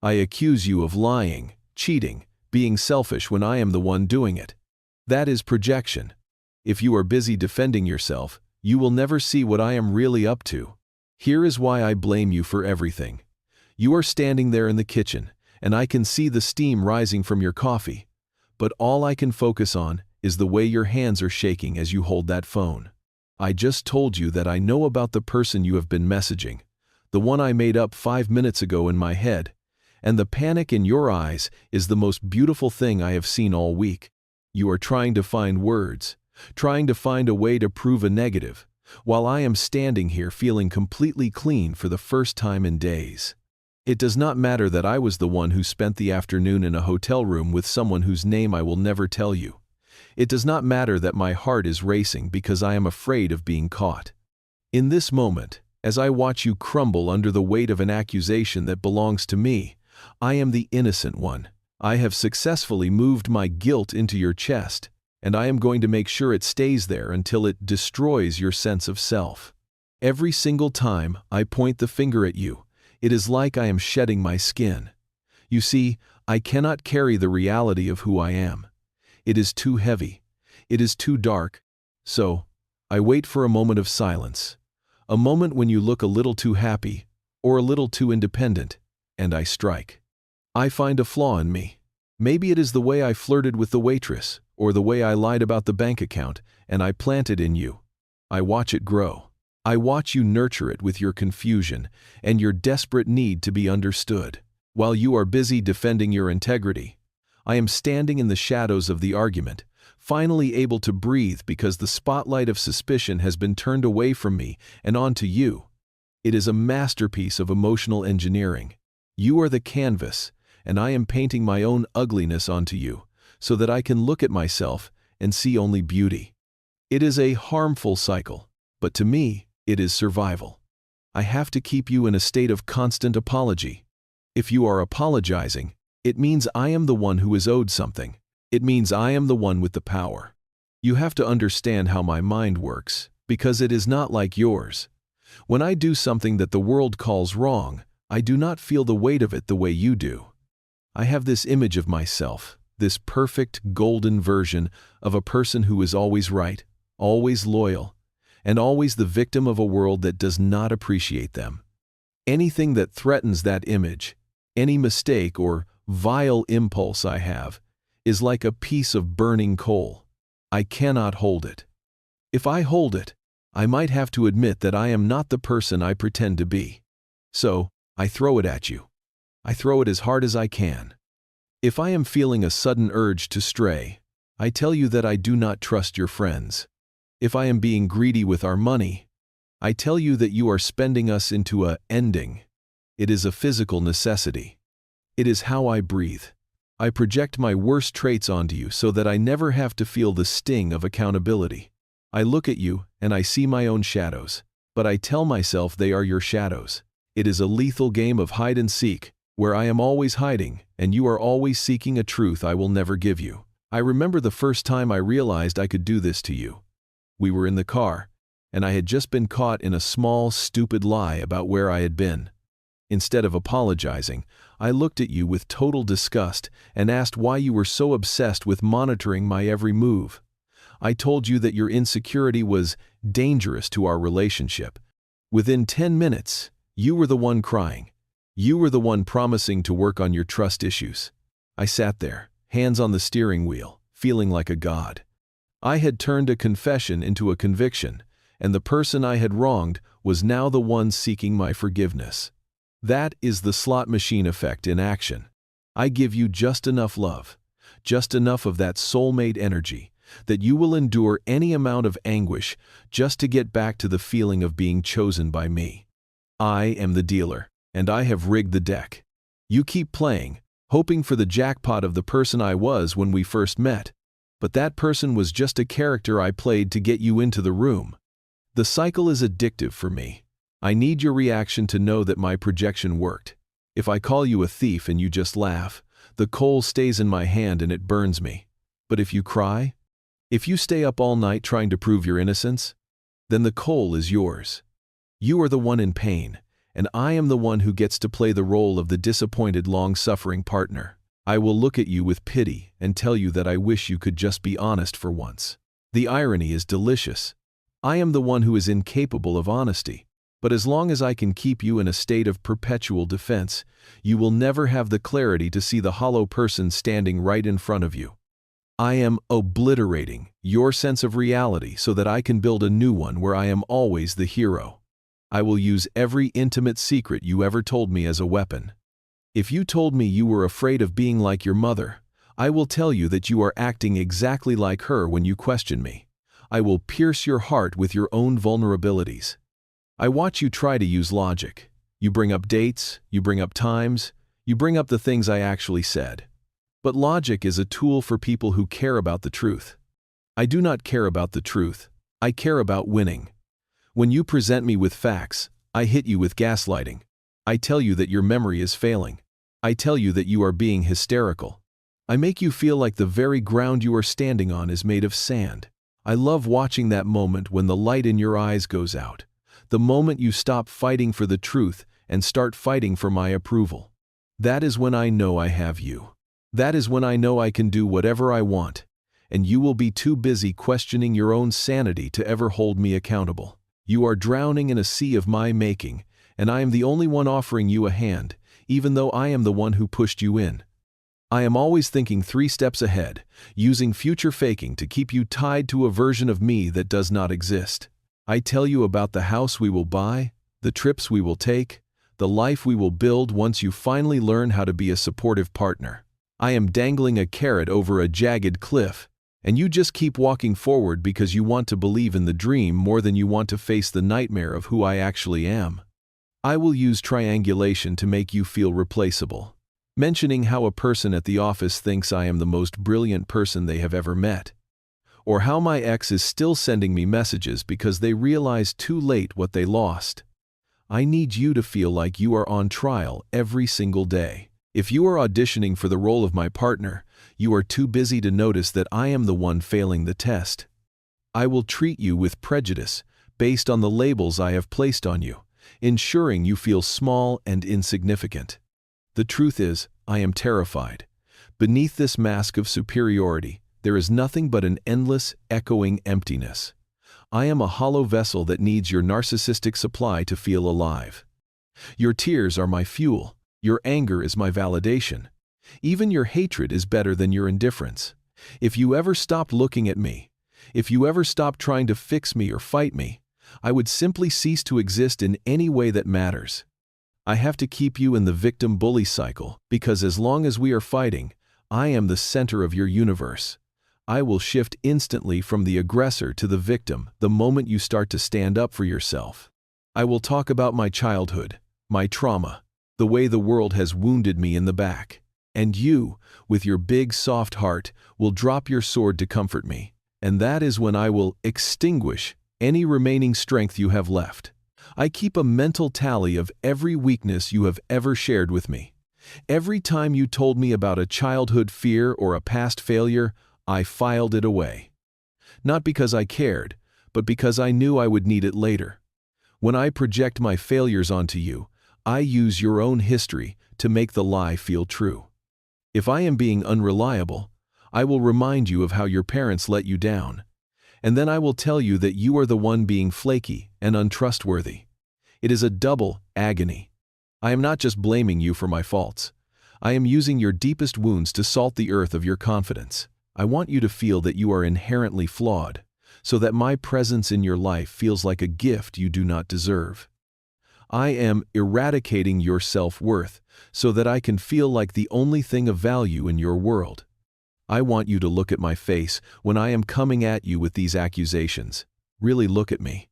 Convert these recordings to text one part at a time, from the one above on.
I accuse you of lying, cheating, being selfish when I am the one doing it. That is projection. If you are busy defending yourself, you will never see what I am really up to. Here is why I blame you for everything. You are standing there in the kitchen, and I can see the steam rising from your coffee. But all I can focus on is the way your hands are shaking as you hold that phone. I just told you that I know about the person you have been messaging, the one I made up 5 minutes ago in my head, and the panic in your eyes is the most beautiful thing I have seen all week. You are trying to find words, trying to find a way to prove a negative, while I am standing here feeling completely clean for the first time in days. It does not matter that I was the one who spent the afternoon in a hotel room with someone whose name I will never tell you. It does not matter that my heart is racing because I am afraid of being caught. In this moment, as I watch you crumble under the weight of an accusation that belongs to me, I am the innocent one. I have successfully moved my guilt into your chest, and I am going to make sure it stays there until it destroys your sense of self. Every single time I point the finger at you, it is like I am shedding my skin. You see, I cannot carry the reality of who I am. It is too heavy. It is too dark. So, I wait for a moment of silence. A moment when you look a little too happy, or a little too independent, and I strike. I find a flaw in me. Maybe it is the way I flirted with the waitress, or the way I lied about the bank account, and I plant it in you. I watch it grow. I watch you nurture it with your confusion and your desperate need to be understood. While you are busy defending your integrity, I am standing in the shadows of the argument, finally able to breathe because the spotlight of suspicion has been turned away from me and onto you. It is a masterpiece of emotional engineering. You are the canvas, and I am painting my own ugliness onto you, so that I can look at myself and see only beauty. It is a harmful cycle, but to me, it is survival. I have to keep you in a state of constant apology. If you are apologizing, it means I am the one who is owed something. It means I am the one with the power. You have to understand how my mind works, because it is not like yours. When I do something that the world calls wrong, I do not feel the weight of it the way you do. I have this image of myself, this perfect, golden version of a person who is always right, always loyal, and always the victim of a world that does not appreciate them. Anything that threatens that image, any mistake or vile impulse I have, is like a piece of burning coal. I cannot hold it. If I hold it, I might have to admit that I am not the person I pretend to be. So, I throw it at you. I throw it as hard as I can. If I am feeling a sudden urge to stray, I tell you that I do not trust your friends. If I am being greedy with our money, I tell you that you are spending us into a ending. It is a physical necessity. It is how I breathe. I project my worst traits onto you so that I never have to feel the sting of accountability. I look at you and I see my own shadows, but I tell myself they are your shadows. It is a lethal game of hide and seek, where I am always hiding and you are always seeking a truth I will never give you. I remember the first time I realized I could do this to you. We were in the car, and I had just been caught in a small, stupid lie about where I had been. Instead of apologizing, I looked at you with total disgust and asked why you were so obsessed with monitoring my every move. I told you that your insecurity was dangerous to our relationship. Within 10 minutes, you were the one crying. You were the one promising to work on your trust issues. I sat there, hands on the steering wheel, feeling like a god. I had turned a confession into a conviction, and the person I had wronged was now the one seeking my forgiveness. That is the slot machine effect in action. I give you just enough love, just enough of that soulmate energy, that you will endure any amount of anguish just to get back to the feeling of being chosen by me. I am the dealer, and I have rigged the deck. You keep playing, hoping for the jackpot of the person I was when we first met, but that person was just a character I played to get you into the room. The cycle is addictive for me. I need your reaction to know that my projection worked. If I call you a thief and you just laugh, the coal stays in my hand and it burns me. But if you cry, if you stay up all night trying to prove your innocence, then the coal is yours. You are the one in pain, and I am the one who gets to play the role of the disappointed, long-suffering partner. I will look at you with pity and tell you that I wish you could just be honest for once. The irony is delicious. I am the one who is incapable of honesty, but as long as I can keep you in a state of perpetual defense, you will never have the clarity to see the hollow person standing right in front of you. I am obliterating your sense of reality so that I can build a new one where I am always the hero. I will use every intimate secret you ever told me as a weapon. If you told me you were afraid of being like your mother, I will tell you that you are acting exactly like her when you question me. I will pierce your heart with your own vulnerabilities. I watch you try to use logic. You bring up dates, you bring up times, you bring up the things I actually said. But logic is a tool for people who care about the truth. I do not care about the truth. I care about winning. When you present me with facts, I hit you with gaslighting. I tell you that your memory is failing. I tell you that you are being hysterical. I make you feel like the very ground you are standing on is made of sand. I love watching that moment when the light in your eyes goes out. The moment you stop fighting for the truth and start fighting for my approval. That is when I know I have you. That is when I know I can do whatever I want, and you will be too busy questioning your own sanity to ever hold me accountable. You are drowning in a sea of my making, and I am the only one offering you a hand, even though I am the one who pushed you in. I am always thinking 3 steps ahead, using future faking to keep you tied to a version of me that does not exist. I tell you about the house we will buy, the trips we will take, the life we will build once you finally learn how to be a supportive partner. I am dangling a carrot over a jagged cliff, and you just keep walking forward because you want to believe in the dream more than you want to face the nightmare of who I actually am. I will use triangulation to make you feel replaceable, mentioning how a person at the office thinks I am the most brilliant person they have ever met, or how my ex is still sending me messages because they realized too late what they lost. I need you to feel like you are on trial every single day. If you are auditioning for the role of my partner, you are too busy to notice that I am the one failing the test. I will treat you with prejudice based on the labels I have placed on you, ensuring you feel small and insignificant. The truth is, I am terrified. Beneath this mask of superiority, there is nothing but an endless, echoing emptiness. I am a hollow vessel that needs your narcissistic supply to feel alive. Your tears are my fuel. Your anger is my validation. Even your hatred is better than your indifference. If you ever stopped looking at me, if you ever stopped trying to fix me or fight me, I would simply cease to exist in any way that matters. I have to keep you in the victim-bully cycle because as long as we are fighting, I am the center of your universe. I will shift instantly from the aggressor to the victim the moment you start to stand up for yourself. I will talk about my childhood, my trauma, the way the world has wounded me in the back. And you, with your big soft heart, will drop your sword to comfort me. And that is when I will extinguish any remaining strength you have left. I keep a mental tally of every weakness you have ever shared with me. Every time you told me about a childhood fear or a past failure, I filed it away. Not because I cared, but because I knew I would need it later. When I project my failures onto you, I use your own history to make the lie feel true. If I am being unreliable, I will remind you of how your parents let you down. And then I will tell you that you are the one being flaky and untrustworthy. It is a double agony. I am not just blaming you for my faults. I am using your deepest wounds to salt the earth of your confidence. I want you to feel that you are inherently flawed, so that my presence in your life feels like a gift you do not deserve. I am eradicating your self-worth so that I can feel like the only thing of value in your world. I want you to look at my face when I am coming at you with these accusations. Really look at me.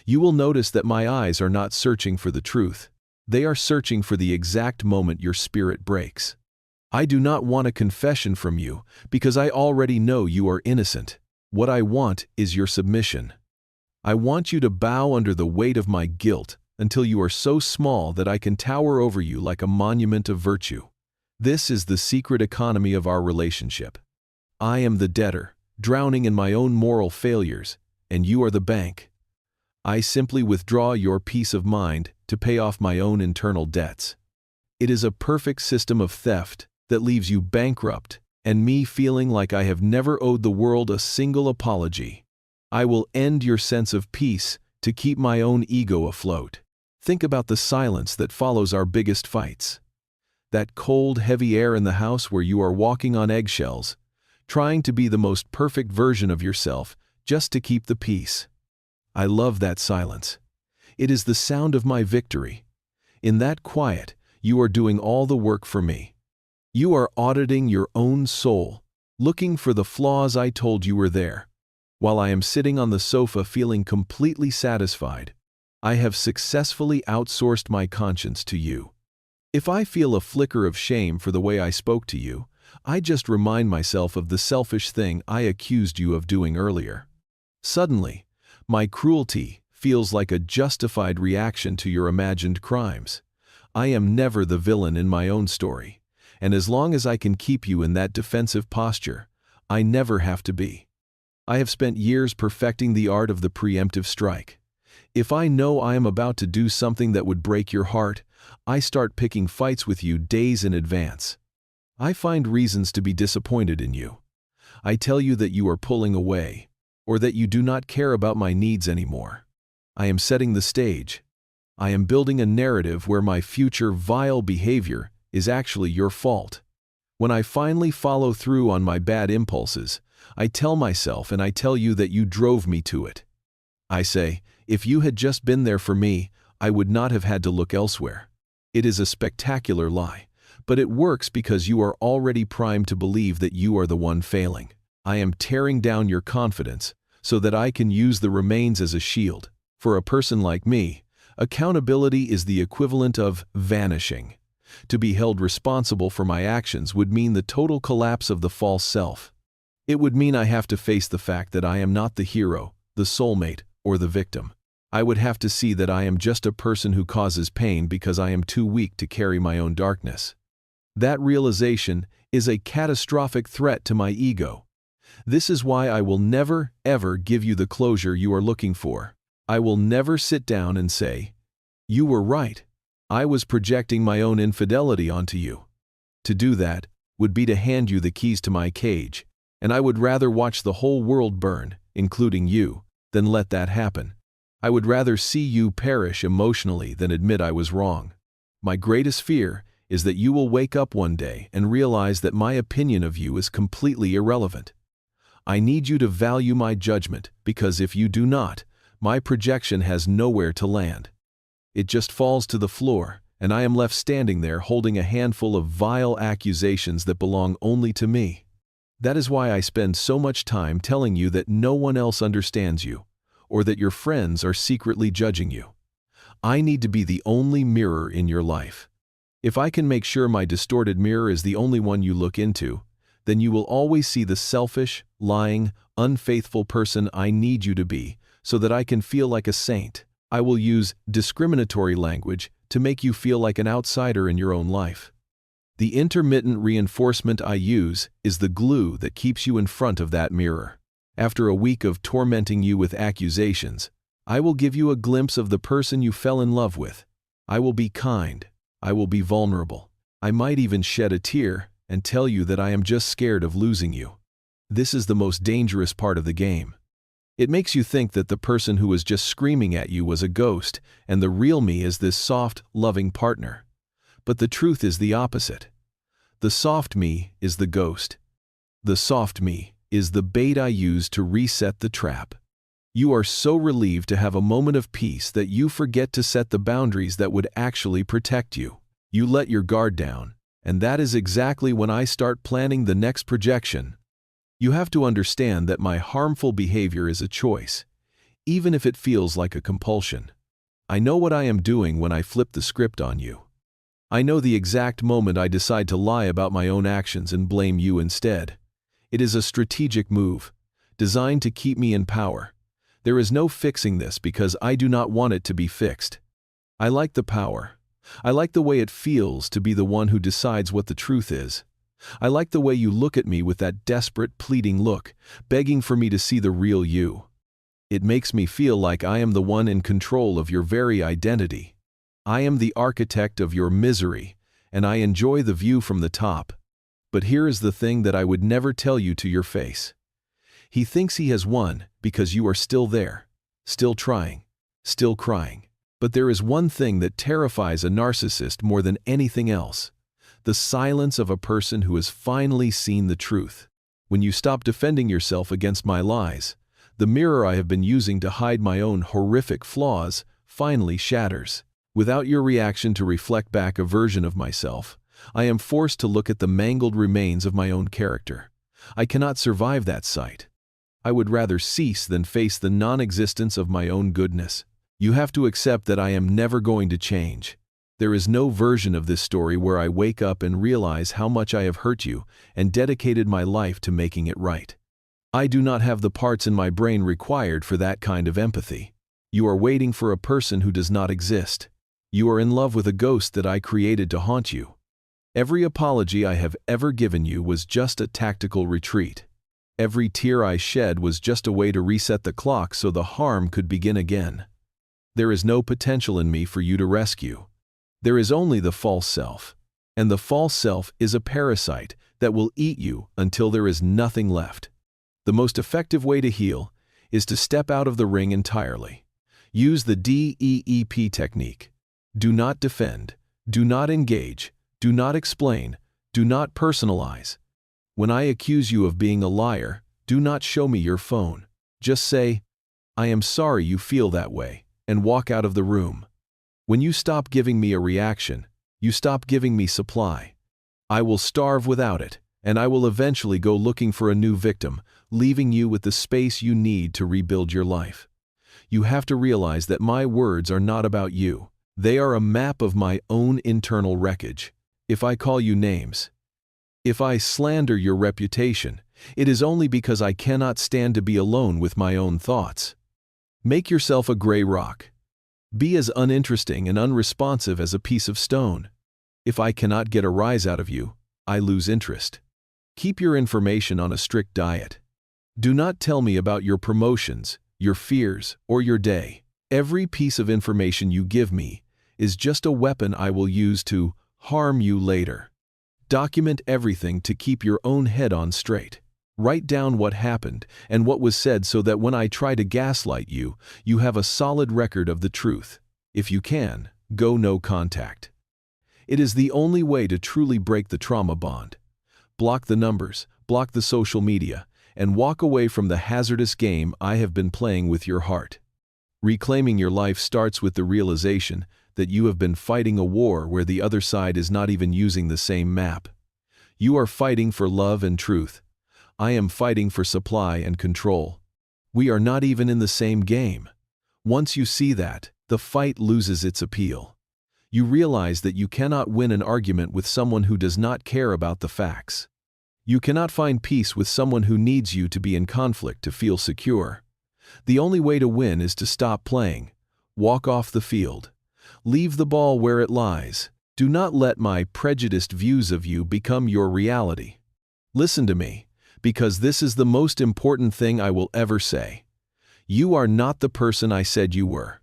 You will notice that my eyes are not searching for the truth. They are searching for the exact moment your spirit breaks. I do not want a confession from you because I already know you are innocent. What I want is your submission. I want you to bow under the weight of my guilt until you are so small that I can tower over you like a monument of virtue. This is the secret economy of our relationship. I am the debtor, drowning in my own moral failures, and you are the bank. I simply withdraw your peace of mind to pay off my own internal debts. It is a perfect system of theft that leaves you bankrupt and me feeling like I have never owed the world a single apology. I will end your sense of peace to keep my own ego afloat. Think about the silence that follows our biggest fights. That cold, heavy air in the house where you are walking on eggshells, trying to be the most perfect version of yourself just to keep the peace. I love that silence. It is the sound of my victory. In that quiet, you are doing all the work for me. You are auditing your own soul, looking for the flaws I told you were there. While I am sitting on the sofa feeling completely satisfied, I have successfully outsourced my conscience to you. If I feel a flicker of shame for the way I spoke to you, I just remind myself of the selfish thing I accused you of doing earlier. Suddenly, my cruelty feels like a justified reaction to your imagined crimes. I am never the villain in my own story. And as long as I can keep you in that defensive posture, I never have to be. I have spent years perfecting the art of the preemptive strike. If I know I am about to do something that would break your heart, I start picking fights with you days in advance. I find reasons to be disappointed in you. I tell you that you are pulling away, or that you do not care about my needs anymore. I am setting the stage. I am building a narrative where my future vile behavior is actually your fault. When I finally follow through on my bad impulses, I tell myself and I tell you that you drove me to it. I say, if you had just been there for me, I would not have had to look elsewhere. It is a spectacular lie, but it works because you are already primed to believe that you are the one failing. I am tearing down your confidence so that I can use the remains as a shield. For a person like me, accountability is the equivalent of vanishing. To be held responsible for my actions would mean the total collapse of the false self. It would mean I have to face the fact that I am not the hero, the soulmate, or the victim. I would have to see that I am just a person who causes pain because I am too weak to carry my own darkness. That realization is a catastrophic threat to my ego. This is why I will never, ever give you the closure you are looking for. I will never sit down and say, "You were right. I was projecting my own infidelity onto you." To do that would be to hand you the keys to my cage, and I would rather watch the whole world burn, including you, than let that happen. I would rather see you perish emotionally than admit I was wrong. My greatest fear is that you will wake up one day and realize that my opinion of you is completely irrelevant. I need you to value my judgment because if you do not, my projection has nowhere to land. It just falls to the floor, and I am left standing there holding a handful of vile accusations that belong only to me. That is why I spend so much time telling you that no one else understands you, or that your friends are secretly judging you. I need to be the only mirror in your life. If I can make sure my distorted mirror is the only one you look into, then you will always see the selfish, lying, unfaithful person I need you to be, so that I can feel like a saint. I will use discriminatory language to make you feel like an outsider in your own life. The intermittent reinforcement I use is the glue that keeps you in front of that mirror. After a week of tormenting you with accusations, I will give you a glimpse of the person you fell in love with. I will be kind. I will be vulnerable. I might even shed a tear and tell you that I am just scared of losing you. This is the most dangerous part of the game. It makes you think that the person who was just screaming at you was a ghost, and the real me is this soft, loving partner. But the truth is the opposite. The soft me is the ghost. The soft me is the bait I use to reset the trap. You are so relieved to have a moment of peace that you forget to set the boundaries that would actually protect you. You let your guard down, and that is exactly when I start planning the next projection. You have to understand that my harmful behavior is a choice, even if it feels like a compulsion. I know what I am doing when I flip the script on you. I know the exact moment I decide to lie about my own actions and blame you instead. It is a strategic move, designed to keep me in power. There is no fixing this because I do not want it to be fixed. I like the power. I like the way it feels to be the one who decides what the truth is. I like the way you look at me with that desperate, pleading look, begging for me to see the real you. It makes me feel like I am the one in control of your very identity. I am the architect of your misery, and I enjoy the view from the top. But here is the thing that I would never tell you to your face. He thinks he has won because you are still there, still trying, still crying. But there is one thing that terrifies a narcissist more than anything else: the silence of a person who has finally seen the truth. When you stop defending yourself against my lies, the mirror I have been using to hide my own horrific flaws finally shatters. Without your reaction to reflect back a version of myself, I am forced to look at the mangled remains of my own character. I cannot survive that sight. I would rather cease than face the non-existence of my own goodness. You have to accept that I am never going to change. There is no version of this story where I wake up and realize how much I have hurt you and dedicated my life to making it right. I do not have the parts in my brain required for that kind of empathy. You are waiting for a person who does not exist. You are in love with a ghost that I created to haunt you. Every apology I have ever given you was just a tactical retreat. Every tear I shed was just a way to reset the clock so the harm could begin again. There is no potential in me for you to rescue. There is only the false self. And the false self is a parasite that will eat you until there is nothing left. The most effective way to heal is to step out of the ring entirely. Use the DEEP technique. Do not defend. Do not engage. Do not explain. Do not personalize. When I accuse you of being a liar, do not show me your phone. Just say, "I am sorry you feel that way," and walk out of the room. When you stop giving me a reaction, you stop giving me supply. I will starve without it, and I will eventually go looking for a new victim, leaving you with the space you need to rebuild your life. You have to realize that my words are not about you. They are a map of my own internal wreckage. If I call you names, if I slander your reputation, it is only because I cannot stand to be alone with my own thoughts. Make yourself a gray rock. Be as uninteresting and unresponsive as a piece of stone. If I cannot get a rise out of you, I lose interest. Keep your information on a strict diet. Do not tell me about your promotions, your fears, or your day. Every piece of information you give me is just a weapon I will use to harm you later. Document everything to keep your own head on straight. Write down what happened and what was said so that when I try to gaslight you, you have a solid record of the truth. If you can, go no contact. It is the only way to truly break the trauma bond. Block the numbers, block the social media, and walk away from the hazardous game I have been playing with your heart. Reclaiming your life starts with the realization that you have been fighting a war where the other side is not even using the same map. You are fighting for love and truth. I am fighting for supply and control. We are not even in the same game. Once you see that, the fight loses its appeal. You realize that you cannot win an argument with someone who does not care about the facts. You cannot find peace with someone who needs you to be in conflict to feel secure. The only way to win is to stop playing. Walk off the field. Leave the ball where it lies. Do not let my prejudiced views of you become your reality. Listen to me, because this is the most important thing I will ever say. You are not the person I said you were.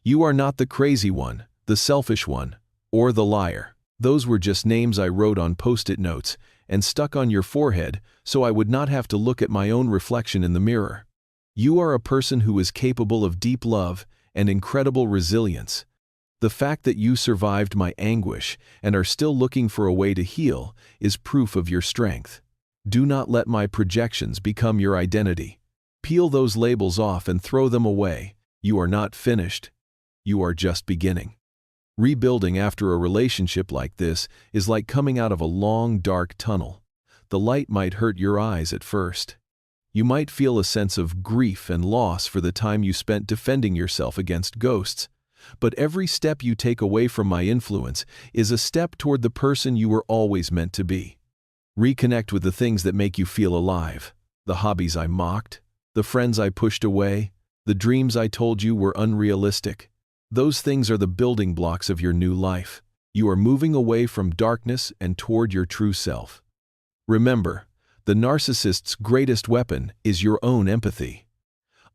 You are not the crazy one, the selfish one, or the liar. Those were just names I wrote on post-it notes and stuck on your forehead so I would not have to look at my own reflection in the mirror. You are a person who is capable of deep love and incredible resilience. The fact that you survived my anguish and are still looking for a way to heal is proof of your strength. Do not let my projections become your identity. Peel those labels off and throw them away. You are not finished. You are just beginning. Rebuilding after a relationship like this is like coming out of a long, dark tunnel. The light might hurt your eyes at first. You might feel a sense of grief and loss for the time you spent defending yourself against ghosts. But every step you take away from my influence is a step toward the person you were always meant to be. Reconnect with the things that make you feel alive. The hobbies I mocked, the friends I pushed away, the dreams I told you were unrealistic. Those things are the building blocks of your new life. You are moving away from darkness and toward your true self. Remember, the narcissist's greatest weapon is your own empathy.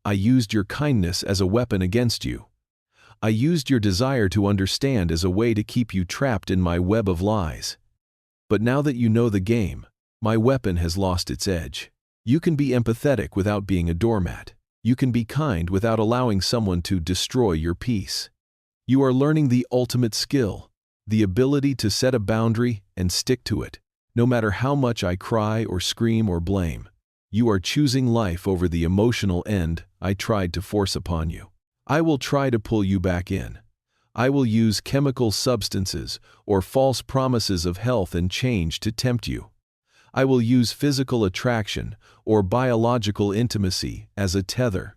I used your kindness as a weapon against you. I used your desire to understand as a way to keep you trapped in my web of lies. But now that you know the game, my weapon has lost its edge. You can be empathetic without being a doormat. You can be kind without allowing someone to destroy your peace. You are learning the ultimate skill, the ability to set a boundary and stick to it, no matter how much I cry or scream or blame. You are choosing life over the emotional end I tried to force upon you. I will try to pull you back in. I will use chemical substances or false promises of health and change to tempt you. I will use physical attraction or biological intimacy as a tether.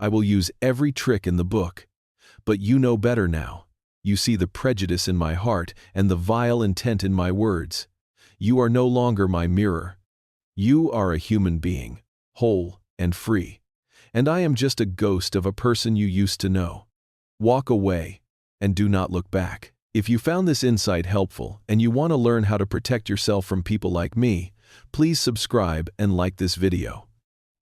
I will use every trick in the book. But you know better now. You see the prejudice in my heart and the vile intent in my words. You are no longer my mirror. You are a human being, whole and free. And I am just a ghost of a person you used to know. Walk away and do not look back. If you found this insight helpful and you want to learn how to protect yourself from people like me, please subscribe and like this video.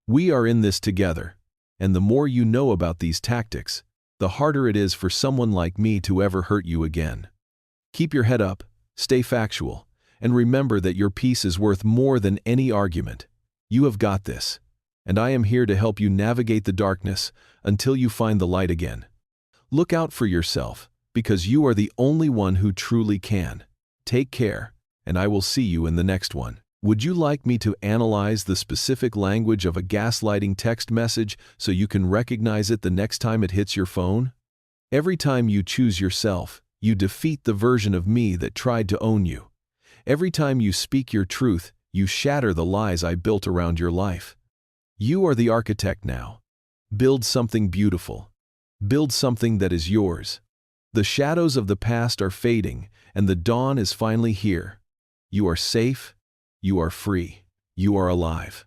We are in this together, and the more you know about these tactics, the harder it is for someone like me to ever hurt you again. Keep your head up, stay factual, and remember that your peace is worth more than any argument. You have got this, and I am here to help you navigate the darkness until you find the light again. Look out for yourself, because you are the only one who truly can. Take care, and I will see you in the next one. Would you like me to analyze the specific language of a gaslighting text message so you can recognize it the next time it hits your phone? Every time you choose yourself, you defeat the version of me that tried to own you. Every time you speak your truth, you shatter the lies I built around your life. You are the architect now. Build something beautiful. Build something that is yours. The shadows of the past are fading, and the dawn is finally here. You are safe. You are free. You are alive.